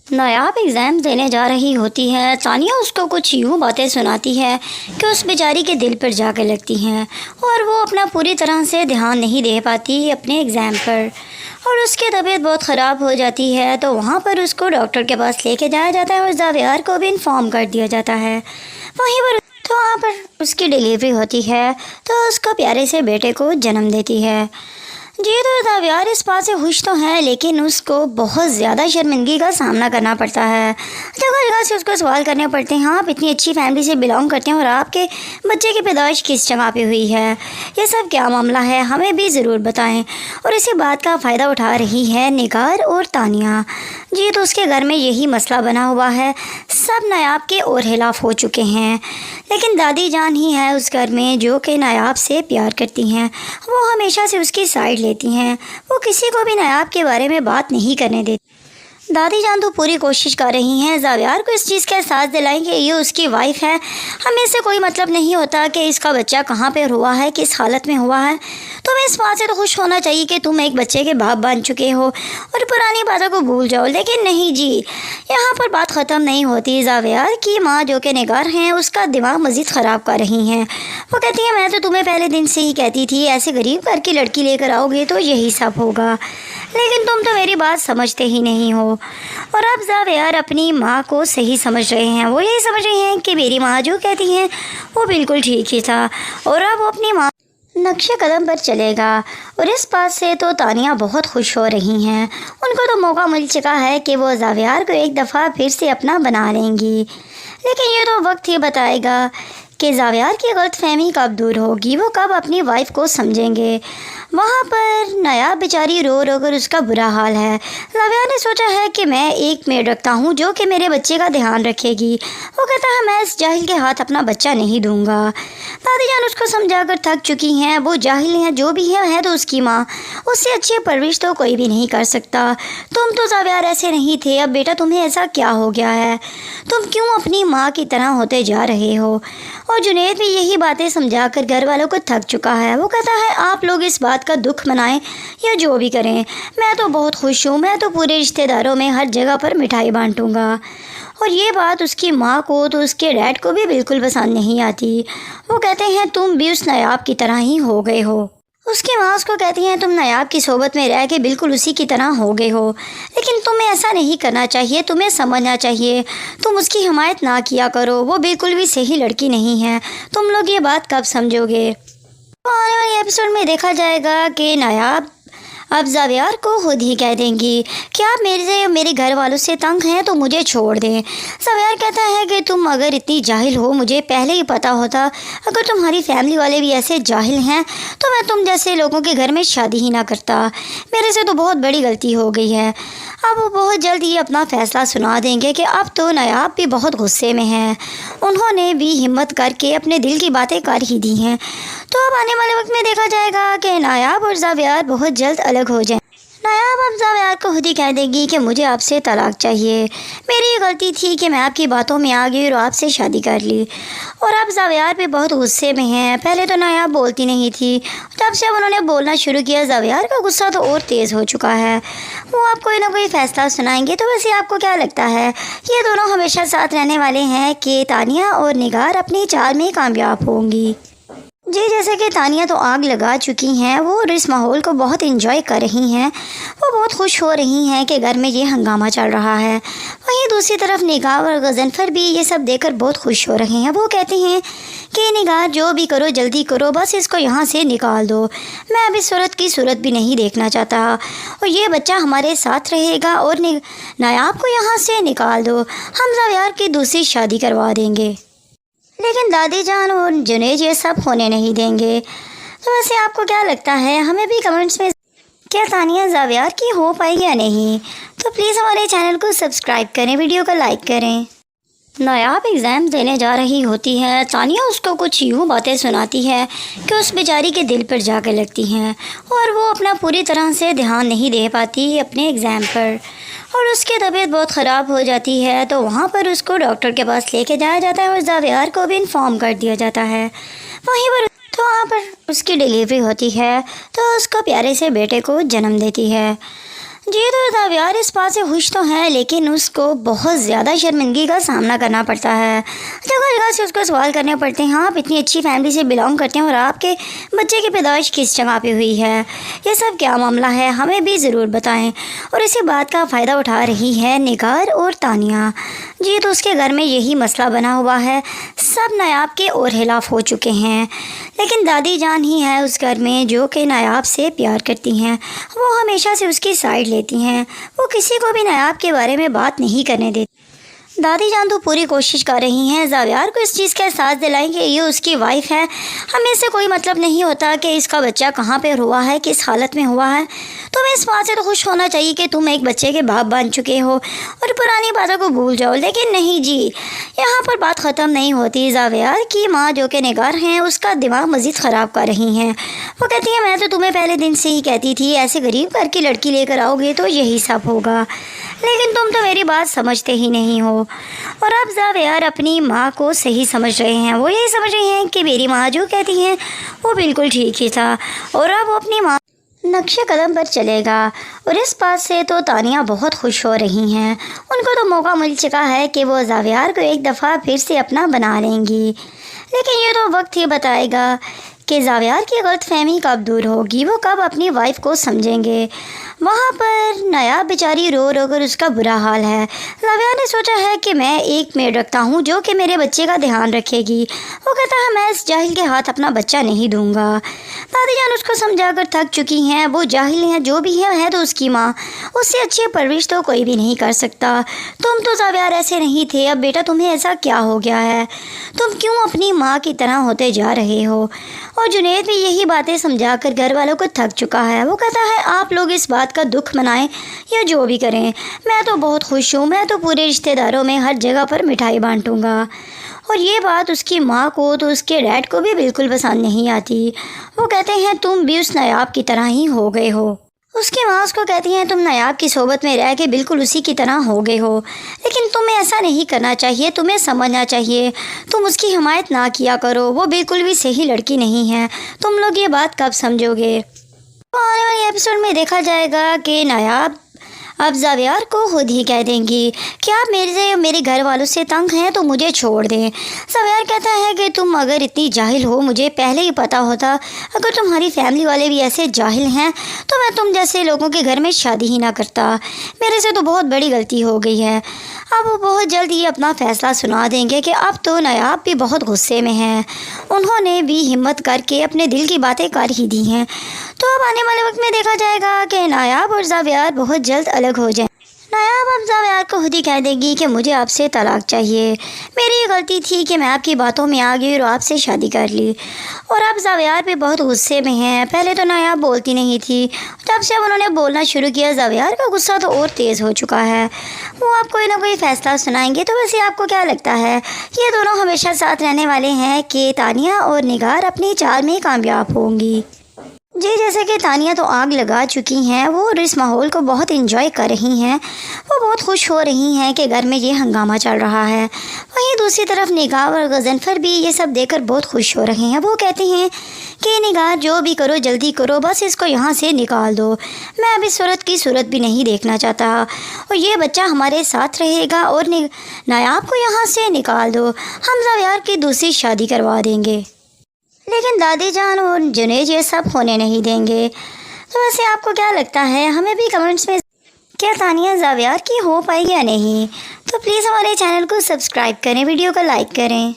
نایاب ایگزام دینے جا رہی ہوتی ہے۔ ثانیہ اس کو کچھ یوں باتیں سناتی ہے کہ اس بیچاری کے دل پر جا کے لگتی ہیں اور وہ اپنا پوری طرح سے دھیان نہیں دے پاتی اپنے ایگزام پر، اور اس کی طبیعت بہت خراب ہو جاتی ہے۔ تو وہاں پر اس کو ڈاکٹر کے پاس لے کے جایا جاتا ہے اور زاویار کو بھی انفارم کر دیا جاتا ہے۔ وہیں پر وہاں پر اس کی ڈیلیوری ہوتی ہے تو اس کو پیارے سے بیٹے کو جنم دیتی ہے۔ جی تو زاویار اس بات سے خوش تو ہے، لیکن اس کو بہت زیادہ شرمندگی کا سامنا کرنا پڑتا ہے۔ جگہ جگہ سے اس کو سوال کرنے پڑتے ہیں، آپ اتنی اچھی فیملی سے بلانگ کرتے ہیں اور آپ کے بچے کی پیدائش کس جگہ پہ ہوئی ہے، یہ سب کیا معاملہ ہے، ہمیں بھی ضرور بتائیں۔ اور اسی بات کا فائدہ اٹھا رہی ہے نگار اور تانیہ۔ جی تو اس کے گھر میں یہی مسئلہ بنا ہوا ہے، سب نایاب کے اور خلاف ہو چکے ہیں، لیکن دادی جان ہی ہے اس گھر میں جو کہ نایاب سے پیار کرتی ہیں۔ وہ ہمیشہ سے اس کی سائڈ لیتی ہیں، وہ کسی کو بھی نایاب کے بارے میں بات نہیں کرنے دیتی۔ دادی جان تو پوری کوشش کر رہی ہیں زاویار کو اس چیز کا احساس دلائیں کہ یہ اس کی وائف ہے، ہمیں اس سے کوئی مطلب نہیں ہوتا کہ اس کا بچہ کہاں پہ ہوا ہے، کس حالت میں ہوا ہے۔ تمہیں اس بات سے تو خوش ہونا چاہیے کہ تم ایک بچے کے باپ بن چکے ہو اور پرانی باتوں کو بھول جاؤ، لیکن نہیں جی، یہاں پر بات ختم نہیں ہوتی۔ زاویار کی ماں جو کہ نگار ہیں، اس کا دماغ مزید خراب کر رہی ہیں۔ وہ کہتی ہیں میں تو تمہیں پہلے دن سے ہی کہتی تھی ایسے غریب گھر کی لڑکی لے کر آؤ گے تو یہی سب ہوگا، لیکن تم تو میری بات سمجھتے ہی نہیں ہو۔ اور اب زاویار اپنی ماں کو صحیح سمجھ رہے ہیں، وہ یہی سمجھ رہے ہیں کہ میری ماں جو کہتی ہیں وہ بالکل ٹھیک ہی تھا، اور اب وہ اپنی ماں نقش قدم پر چلے گا۔ اور اس بات سے تو تانیہ بہت خوش ہو رہی ہیں، ان کو تو موقع مل چکا ہے کہ وہ زاویار کو ایک دفعہ پھر سے اپنا بنا لیں گی، لیکن یہ تو وقت ہی بتائے گا کہ زاویار کی غلط فہمی کب دور ہوگی، وہ کب اپنی وائف کو سمجھیں گے۔ وہاں پر نایاب بیچاری رو رو کر اس کا برا حال ہے۔ زاویار نے سوچا ہے کہ میں ایک میڈ رکھتا ہوں جو کہ میرے بچے کا دھیان رکھے گی، وہ کہتا ہے میں اس جاہل کے ہاتھ اپنا بچہ نہیں دوں گا۔ دادی جان اس کو سمجھا کر تھک چکی ہیں، وہ جاہل ہیں جو بھی ہے تو اس کی ماں، اس سے اچھی پرورش تو کوئی بھی نہیں کر سکتا۔ تم تو زاویار ایسے نہیں تھے، اب بیٹا تمہیں ایسا کیا ہو گیا ہے، تم کیوں اپنی ماں کی طرح ہوتے جا رہے ہو۔ اور جنید بھی یہی باتیں سمجھا کر گھر والوں کو تھک چکا ہے، وہ کہتا ہے آپ لوگ اس بات کا دکھ منائیں یا جو بھی کریں، میں تو بہت خوش ہوں، میں تو پورے رشتہ داروں میں ہر جگہ پر مٹھائی بانٹوں گا۔ اور یہ بات اس کی ماں کو تو اس کے ڈیڈ کو بھی بالکل پسند نہیں آتی، وہ کہتے ہیں تم بھی اس نایاب کی طرح ہی ہو گئے ہو۔ اس کی ماں اس کو کہتی ہیں تم نایاب کی صحبت میں رہ کے بالکل اسی کی طرح ہو گئے ہو، لیکن تمہیں ایسا نہیں کرنا چاہیے، تمہیں سمجھنا چاہیے، تم اس کی حمایت نہ کیا کرو، وہ بالکل بھی صحیح لڑکی نہیں ہے، تم لوگ یہ بات کب سمجھو گے۔ تو آنے والے ایپیسوڈ میں دیکھا جائے گا کہ نایاب اب زاویار کو خود ہی کہہ دیں گی کہ آپ میرے گھر والوں سے تنگ ہیں تو مجھے چھوڑ دیں۔ زاویار کہتا ہے کہ تم اگر اتنی جاہل ہو مجھے پہلے ہی پتہ ہوتا، اگر تمہاری فیملی والے بھی ایسے جاہل ہیں تو میں تم جیسے لوگوں کے گھر میں شادی ہی نہ کرتا، میرے سے تو بہت بڑی غلطی ہو گئی ہے۔ اب وہ بہت جلد ہی اپنا فیصلہ سنا دیں گے کہ اب تو نایاب بھی بہت غصے میں ہیں، انہوں نے بھی ہمت کر کے اپنے دل کی باتیں کر ہی دی ہیں۔ تو اب آنے والے وقت میں دیکھا جائے گا کہ نایاب اور زاویار بہت جلد الگ ہو جائیں۔ نایاب اب زاویار کو خود ہی کہہ دے گی کہ مجھے آپ سے طلاق چاہیے، میری یہ غلطی تھی کہ میں آپ کی باتوں میں آ گئی اور آپ سے شادی کر لی۔ اور اب زاویار بھی بہت غصے میں ہیں، پہلے تو نایاب بولتی نہیں تھی، جب سے انہوں نے بولنا شروع کیا زاویار کا غصہ تو اور تیز ہو چکا ہے، وہ آپ کوئی نہ کوئی فیصلہ سنائیں گے۔ تو ویسے آپ کو کیا لگتا ہے یہ دونوں ہمیشہ ساتھ رہنے والے ہیں کہ تانیہ اور نگار اپنی چال میں کامیاب ہوں گی؟ جی جیسے کہ تانیہ تو آگ لگا چکی ہیں، وہ اس ماحول کو بہت انجوائے کر رہی ہیں، وہ بہت خوش ہو رہی ہیں کہ گھر میں یہ ہنگامہ چل رہا ہے۔ وہیں دوسری طرف نگار اور غضنفر بھی یہ سب دیکھ کر بہت خوش ہو رہے ہیں، وہ کہتے ہیں کہ نگار جو بھی کرو جلدی کرو، بس اس کو یہاں سے نکال دو، میں اب اس صورت کی صورت بھی نہیں دیکھنا چاہتا، اور یہ بچہ ہمارے ساتھ رہے گا، اور نایاب کو یہاں سے نکال دو، ہم زاویار کی دوسری شادی کروا دیں گے۔ لیکن دادی جان اور جنید یہ سب ہونے نہیں دیں گے۔ تو ویسے آپ کو کیا لگتا ہے، ہمیں بھی کمنٹس میں کیا تانیہ زاویار کی ہو پائے یا نہیں؟ تو پلیز ہمارے چینل کو سبسکرائب کریں، ویڈیو کو لائک کریں۔ نایاب ایگزام دینے جا رہی ہوتی ہے، ثانیہ اس کو کچھ یوں باتیں سناتی ہے کہ اس بیچاری کے دل پر جا کے لگتی ہیں، اور وہ اپنا پوری طرح سے دھیان نہیں دے پاتی اپنے ایگزام پر، اور اس کی طبیعت بہت خراب ہو جاتی ہے۔ تو وہاں پر اس کو ڈاکٹر کے پاس لے کے جایا جاتا ہے اور زاویار کو بھی انفارم کر دیا جاتا ہے۔ وہیں پر وہاں پر اس کی ڈیلیوری ہوتی ہے تو اس کو پیارے سے بیٹے کو جنم دیتی ہے۔ جی تو زاویار اس بات سے خوش تو ہے، لیکن اس کو بہت زیادہ شرمندگی کا سامنا کرنا پڑتا ہے۔ جگہ جگہ سے اس کو سوال کرنے پڑتے ہیں، آپ اتنی اچھی فیملی سے بلانگ کرتے ہیں اور آپ کے بچے کی پیدائش کس جگہ پہ ہوئی ہے؟ یہ سب کیا معاملہ ہے؟ ہمیں بھی ضرور بتائیں۔ اور اسی بات کا فائدہ اٹھا رہی ہے نگار اور تانیہ۔ جی تو اس کے گھر میں یہی مسئلہ بنا ہوا ہے، سب نایاب کے اور خلاف ہو چکے ہیں، لیکن دادی جان ہی ہے اس گھر میں جو کہ نایاب سے پیار کرتی ہیں، وہ ہمیشہ سے اس کی سائڈ لیتی ہیں، وہ کسی کو بھی نایاب کے بارے میں بات نہیں کرنے دیتی۔ دادی جان تو پوری کوشش کر رہی ہیں زاویار کو اس چیز کا احساس دلائیں کہ یہ اس کی وائف ہے، ہمیں اس سے کوئی مطلب نہیں ہوتا کہ اس کا بچہ کہاں پہ ہوا ہے، کس حالت میں ہوا ہے، تمہیں اس بات سے تو خوش ہونا چاہیے کہ تم ایک بچے کے باپ بن چکے ہو اور پرانی باتوں کو بھول جاؤ۔ لیکن نہیں جی، یہاں پر بات ختم نہیں ہوتی۔ زاویار کی ماں جو کہ نگار ہیں، اس کا دماغ مزید خراب کر رہی ہیں۔ وہ کہتی ہیں میں تو تمہیں پہلے دن سے ہی کہتی تھی ایسے غریب گھر کی لڑکی لے کر آؤ گے تو یہی سب ہوگا، لیکن تم تو میری بات سمجھتے ہی نہیں ہو۔ اور اب زاویار اپنی ماں کو صحیح سمجھ رہے ہیں، وہ یہی سمجھ رہے ہیں کہ میری ماں جو کہتی ہیں وہ بالکل ٹھیک ہی تھا، اور اب وہ اپنی ماں نقش قدم پر چلے گا۔ اور اس بات سے تو تانیہ بہت خوش ہو رہی ہیں، ان کو تو موقع مل چکا ہے کہ وہ زاویار کو ایک دفعہ پھر سے اپنا بنا لیں گی، لیکن یہ تو وقت ہی بتائے گا کہ زاویار کی غلط فہمی کب دور ہوگی، وہ کب اپنی وائف کو سمجھیں گے۔ وہاں پر نایاب بیچاری رو رو کر اس کا برا حال ہے۔ زاویار نے سوچا ہے کہ میں ایک میڈ رکھتا ہوں جو کہ میرے بچے کا دھیان رکھے گی، وہ کہتا ہے میں اس جاہل کے ہاتھ اپنا بچہ نہیں دوں گا۔ دادی جان اس کو سمجھا کر تھک چکی ہیں، وہ جاہل ہیں جو بھی ہے تو اس کی ماں، اس سے اچھی پرورش تو کوئی بھی نہیں کر سکتا۔ تم تو زاویار ایسے نہیں تھے، اب بیٹا تمہیں ایسا کیا ہو گیا ہے؟ تم کیوں اپنی ماں کی طرح ہوتے جا رہے ہو؟ اور جنید بھی یہی باتیں سمجھا کر گھر والوں کو تھک چکا ہے، وہ کہتا ہے آپ لوگ اس بات کا دکھ منائیں یا جو بھی کریں، میں تو بہت خوش ہوں، میں تو پورے رشتہ داروں میں ہر جگہ پر مٹھائی بانٹوں گا۔ اور یہ بات اس کی ماں کو تو اس کے ڈیڈ کو بھی بالکل پسند نہیں آتی، وہ کہتے ہیں تم بھی اس نایاب کی طرح ہی ہو گئے ہو۔ اس کی ماں اس کو کہتی ہیں تم نایاب کی صحبت میں رہ کے بالکل اسی کی طرح ہو گئے ہو، لیکن تمہیں ایسا نہیں کرنا چاہیے، تمہیں سمجھنا چاہیے، تم اس کی حمایت نہ کیا کرو، وہ بالکل بھی صحیح لڑکی نہیں ہے، تم لوگ یہ بات کب سمجھو گے؟ آنے والے ایپیسوڈ میں دیکھا جائے گا کہ نایاب اب زاویار کو خود ہی کہہ دیں گی کہ آپ میرے گھر والوں سے تنگ ہیں تو مجھے چھوڑ دیں۔ زاویار کہتا ہے کہ تم اگر اتنی جاہل ہو مجھے پہلے ہی پتہ ہوتا، اگر تمہاری فیملی والے بھی ایسے جاہل ہیں تو میں تم جیسے لوگوں کے گھر میں شادی ہی نہ کرتا، میرے سے تو بہت بڑی غلطی ہو گئی ہے۔ اب وہ بہت جلد ہی اپنا فیصلہ سنا دیں گے کہ اب تو نایاب بھی بہت غصے میں ہیں، انہوں نے بھی ہمت کر کے اپنے دل کی باتیں کر ہی دی ہیں۔ تو اب آنے والے وقت میں دیکھا جائے گا کہ نایاب اور زاویار بہت جلد الگ ہو جائیں۔ نایاب اب زاویار کو خود ہی کہہ دے گی کہ مجھے آپ سے طلاق چاہیے، میری یہ غلطی تھی کہ میں آپ کی باتوں میں آ گئی اور آپ سے شادی کر لی۔ اور اب زاویار بھی بہت غصے میں ہیں، پہلے تو نایاب بولتی نہیں تھی، جب سے اب انہوں نے بولنا شروع کیا زاویار کا غصہ تو اور تیز ہو چکا ہے، وہ آپ کوئی نہ کوئی فیصلہ سنائیں گے۔ تو ویسے آپ کو کیا لگتا ہے یہ دونوں ہمیشہ ساتھ رہنے والے ہیں کہ تانیہ اور نگار اپنی چال میں کامیاب ہوں گی؟ جی جیسے کہ تانیہ تو آگ لگا چکی ہیں، وہ اس ماحول کو بہت انجوائے کر رہی ہیں، وہ بہت خوش ہو رہی ہیں کہ گھر میں یہ ہنگامہ چل رہا ہے۔ وہیں دوسری طرف نگار اور غضنفر بھی یہ سب دیکھ کر بہت خوش ہو رہے ہیں، وہ کہتے ہیں کہ نگار جو بھی کرو جلدی کرو، بس اس کو یہاں سے نکال دو، میں اب اس صورت کی صورت بھی نہیں دیکھنا چاہتا، اور یہ بچہ ہمارے ساتھ رہے گا، اور نایاب کو یہاں سے نکال دو، ہم زاویار کی دوسری شادی کروا دیں گے۔ لیکن دادی جان اور جنید یہ سب ہونے نہیں دیں گے۔ تو ویسے آپ کو کیا لگتا ہے؟ ہمیں بھی کمنٹس میں کیا تانیہ زاویار کی ہو پائے یا نہیں؟ تو پلیز ہمارے چینل کو سبسکرائب کریں، ویڈیو کو لائک کریں۔